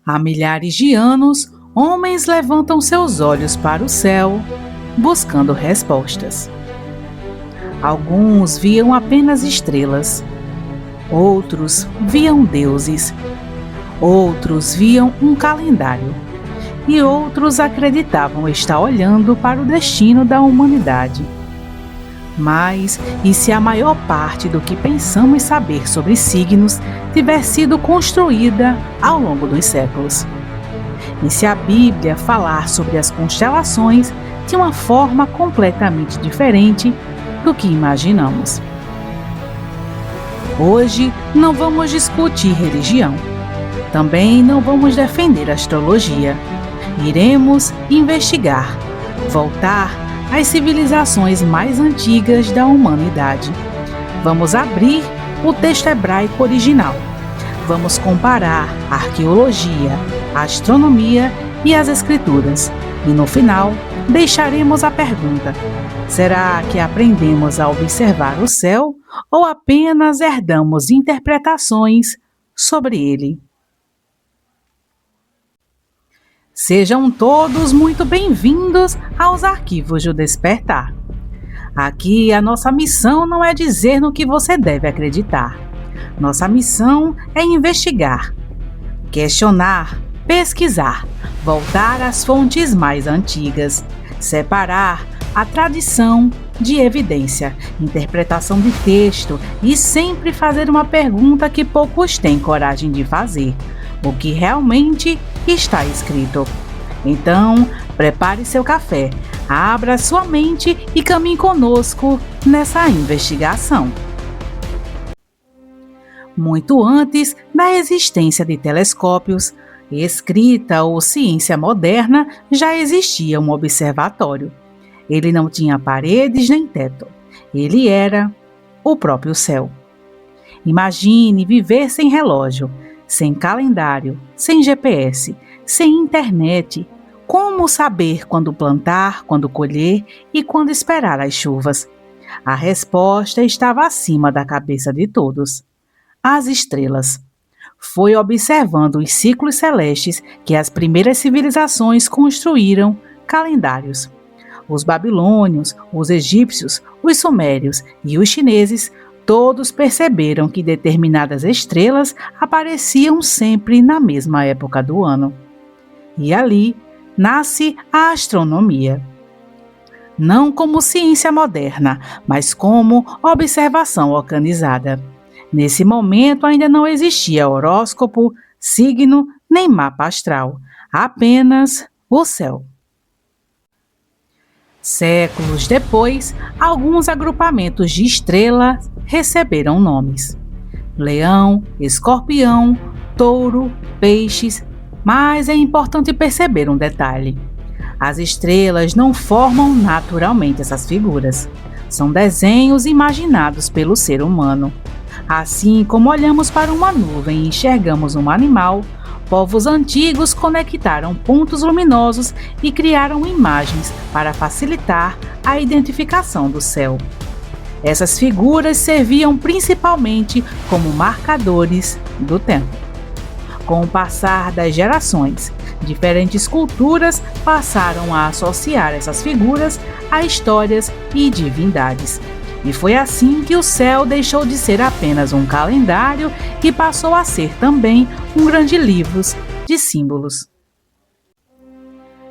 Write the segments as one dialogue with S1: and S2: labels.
S1: Há milhares de anos, homens levantam seus olhos para o céu, buscando respostas. Alguns viam apenas estrelas, outros viam deuses, outros viam um calendário e outros acreditavam estar olhando para o destino da humanidade. Mas, e se a maior parte do que pensamos saber sobre signos tiver sido construída ao longo dos séculos? E se a Bíblia falar sobre as constelações de uma forma completamente diferente do que imaginamos? Hoje não vamos discutir religião. Também não vamos defender astrologia. Iremos investigar, voltar às civilizações mais antigas da humanidade. Vamos abrir o texto hebraico original. Vamos comparar a arqueologia, a astronomia e as escrituras. E no final, deixaremos a pergunta: será que aprendemos a observar o céu ou apenas herdamos interpretações sobre ele? Sejam todos muito bem-vindos aos Arquivos do Despertar. Aqui a nossa missão não é dizer no que você deve acreditar. Nossa missão é investigar, questionar, pesquisar, voltar às fontes mais antigas, separar a tradição de evidência, interpretação de texto e sempre fazer uma pergunta que poucos têm coragem de fazer: o que realmente está escrito? Então, prepare seu café, abra sua mente e caminhe conosco nessa investigação. Muito antes da existência de telescópios, escrita ou ciência moderna, já existia um observatório. Ele não tinha paredes nem teto. Ele era o próprio céu. Imagine viver sem relógio, sem calendário, sem GPS, sem internet. Como saber quando plantar, quando colher e quando esperar as chuvas? A resposta estava acima da cabeça de todos: as estrelas. Foi observando os ciclos celestes que as primeiras civilizações construíram calendários. Os babilônios, os egípcios, os sumérios e os chineses todos perceberam que determinadas estrelas apareciam sempre na mesma época do ano. E ali nasce a astronomia. Não como ciência moderna, mas como observação organizada. Nesse momento ainda não existia horóscopo, signo nem mapa astral, apenas o céu. Séculos depois, alguns agrupamentos de estrelas receberam nomes: Leão, Escorpião, Touro, Peixes. Mas é importante perceber um detalhe: as estrelas não formam naturalmente essas figuras. São desenhos imaginados pelo ser humano. Assim como olhamos para uma nuvem e enxergamos um animal, povos antigos conectaram pontos luminosos e criaram imagens para facilitar a identificação do céu. Essas figuras serviam principalmente como marcadores do tempo. Com o passar das gerações, diferentes culturas passaram a associar essas figuras a histórias e divindades. E foi assim que o céu deixou de ser apenas um calendário e passou a ser também um grande livro de símbolos.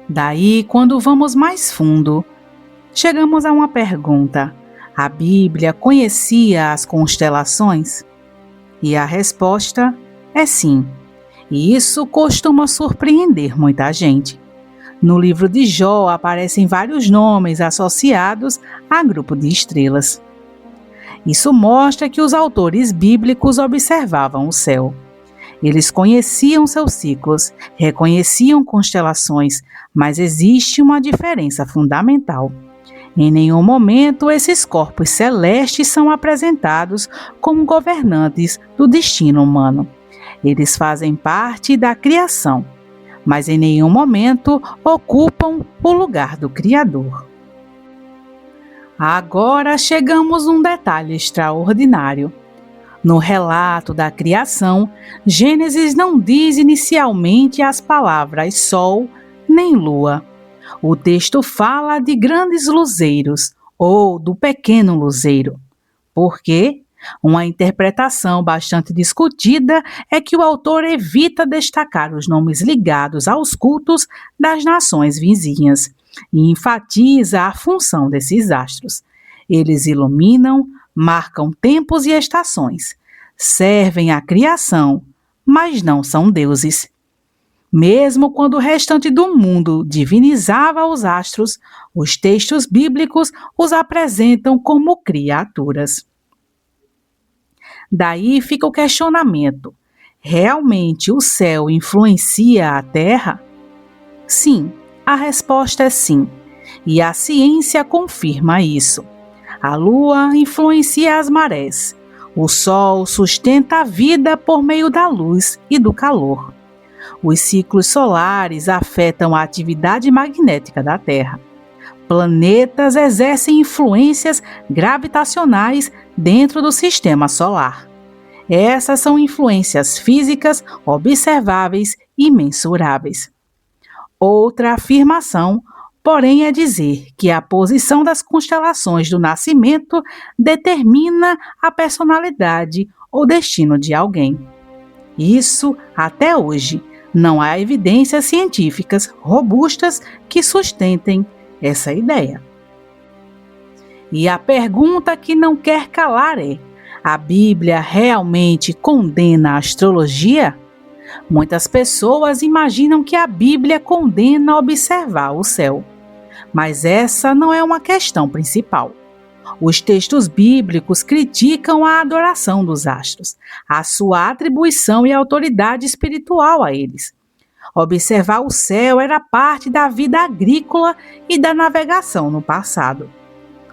S1: Daí, quando vamos mais fundo, chegamos a uma pergunta: a Bíblia conhecia as constelações? E a resposta é sim. E isso costuma surpreender muita gente. No livro de Jó aparecem vários nomes associados a grupo de estrelas. Isso mostra que os autores bíblicos observavam o céu. Eles conheciam seus ciclos, reconheciam constelações, mas existe uma diferença fundamental. Em nenhum momento esses corpos celestes são apresentados como governantes do destino humano. Eles fazem parte da criação, mas em nenhum momento ocupam o lugar do Criador. Agora chegamos a um detalhe extraordinário. No relato da criação, Gênesis não diz inicialmente as palavras sol nem lua. O texto fala de grandes luzeiros ou do pequeno luzeiro. Por quê? Uma interpretação bastante discutida é que o autor evita destacar os nomes ligados aos cultos das nações vizinhas e enfatiza a função desses astros. Eles iluminam, marcam tempos e estações, servem à criação, mas não são deuses. Mesmo quando o restante do mundo divinizava os astros, os textos bíblicos os apresentam como criaturas. Daí fica o questionamento: realmente o céu influencia a Terra? Sim, a resposta é sim, e a ciência confirma isso. A Lua influencia as marés. O Sol sustenta a vida por meio da luz e do calor. Os ciclos solares afetam a atividade magnética da Terra. Planetas exercem influências gravitacionais dentro do sistema solar. Essas são influências físicas observáveis e mensuráveis. Outra afirmação, porém, é dizer que a posição das constelações do nascimento determina a personalidade ou destino de alguém. Isso, até hoje, não há evidências científicas robustas que sustentem essa ideia. E a pergunta que não quer calar é: a Bíblia realmente condena a astrologia? Muitas pessoas imaginam que a Bíblia condena observar o céu. Mas essa não é uma questão principal. Os textos bíblicos criticam a adoração dos astros, a sua atribuição e autoridade espiritual a eles. Observar o céu era parte da vida agrícola e da navegação no passado.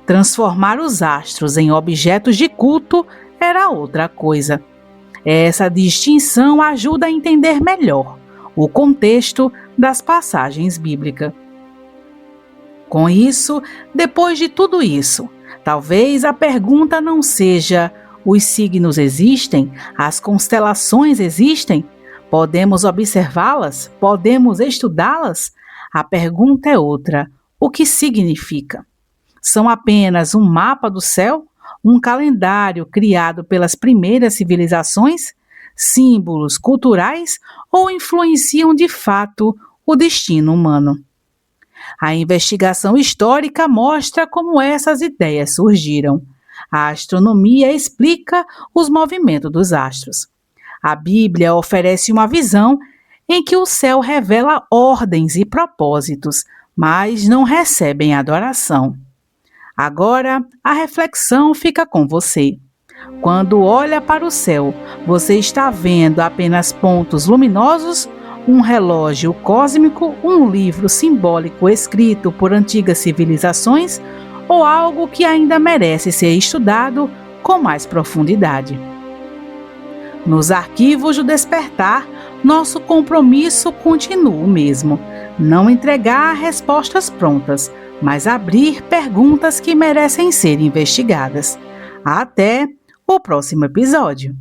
S1: Transformar os astros em objetos de culto era outra coisa. Essa distinção ajuda a entender melhor o contexto das passagens bíblicas. Com isso, depois de tudo isso, talvez a pergunta não seja: os signos existem? As constelações existem? Podemos observá-las? Podemos estudá-las? A pergunta é outra: o que significa? São apenas um mapa do céu? Um calendário criado pelas primeiras civilizações? Símbolos culturais? Ou influenciam de fato o destino humano? A investigação histórica mostra como essas ideias surgiram. A astronomia explica os movimentos dos astros. A Bíblia oferece uma visão em que o céu revela ordens e propósitos, mas não recebem adoração. Agora, a reflexão fica com você. Quando olha para o céu, você está vendo apenas pontos luminosos? Um relógio cósmico, um livro simbólico escrito por antigas civilizações ou algo que ainda merece ser estudado com mais profundidade? Nos arquivos do Despertar, nosso compromisso continua o mesmo: não entregar respostas prontas, mas abrir perguntas que merecem ser investigadas. Até o próximo episódio!